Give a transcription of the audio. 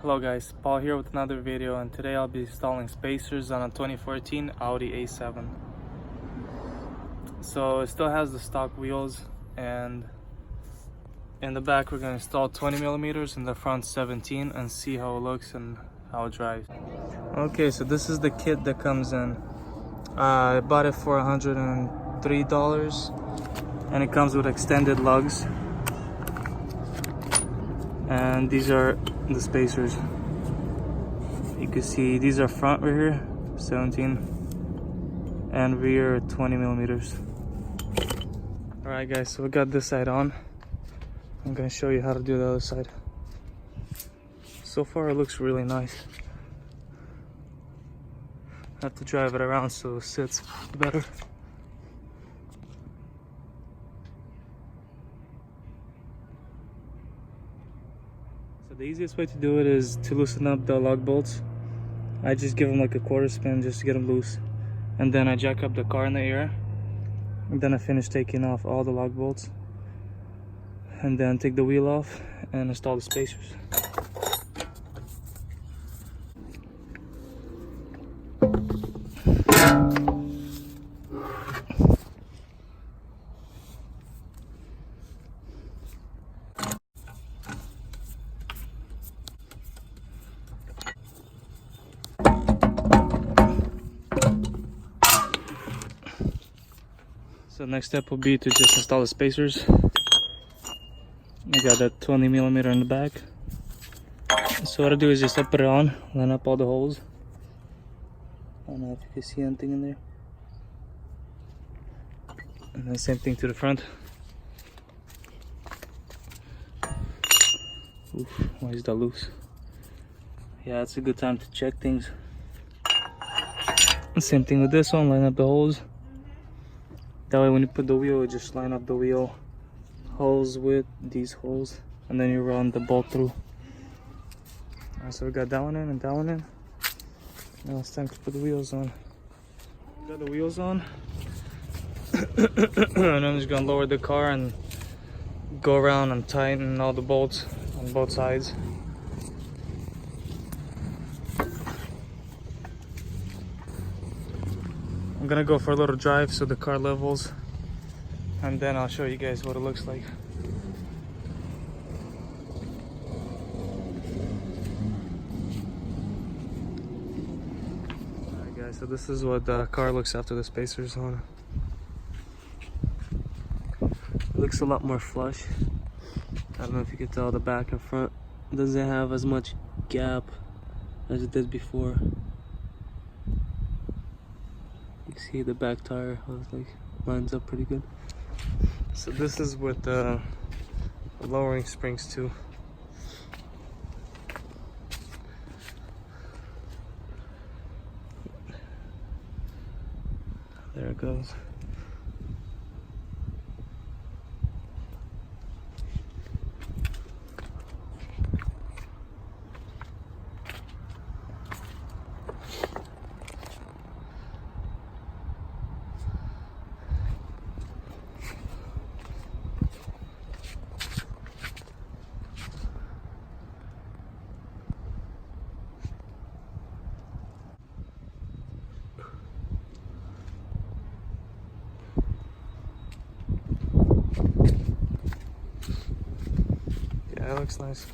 Hello guys, Paul here with another video, and today I'll be installing spacers on a 2014 Audi A7. So it still has the stock wheels, and in the back we're going to install 20 millimeters, in the front 17, and see how it looks and how it drives. Okay, so this is the kit that comes in. I bought it for $103, and it comes with extended lugs. And these are the spacers. You can see these are front right here, 17, and rear 20 millimeters. Alright guys, so we got this side on. I'm gonna show you how to do the other side. So far it looks really nice. I have to drive it around so it sits better. So the easiest way to do it is to loosen up the lug bolts. I just give them like a quarter spin just to get them loose, and then I jack up the car in the air, and then I finish taking off all the lug bolts, and then take the wheel off and install the spacers. So next step will be to just install the spacers. I got that 20 millimeter in the back. So what I do is just put it on, line up all the holes. I don't know if you can see anything in there. And then same thing to the front. Oof, why is that loose? Yeah, it's a good time to check things. And same thing with this one, line up the holes. That way when you put the wheel, you just line up the wheel holes with these holes, and then you run the bolt through. So we got that one in and that one in. Now it's time to put the wheels on. Got the wheels on. And I'm just gonna lower the car and go around and tighten all the bolts on both sides. I'm gonna go for a little drive so the car levels, and then I'll show you guys what it looks like. Alright guys, so this is what the car looks after the spacers on. It looks a lot more flush. I don't know if you can tell, the back and front doesn't have as much gap as it did before. You see the back tire lines up pretty good. So this is with the lowering springs too. There it goes. Yeah, it looks nice.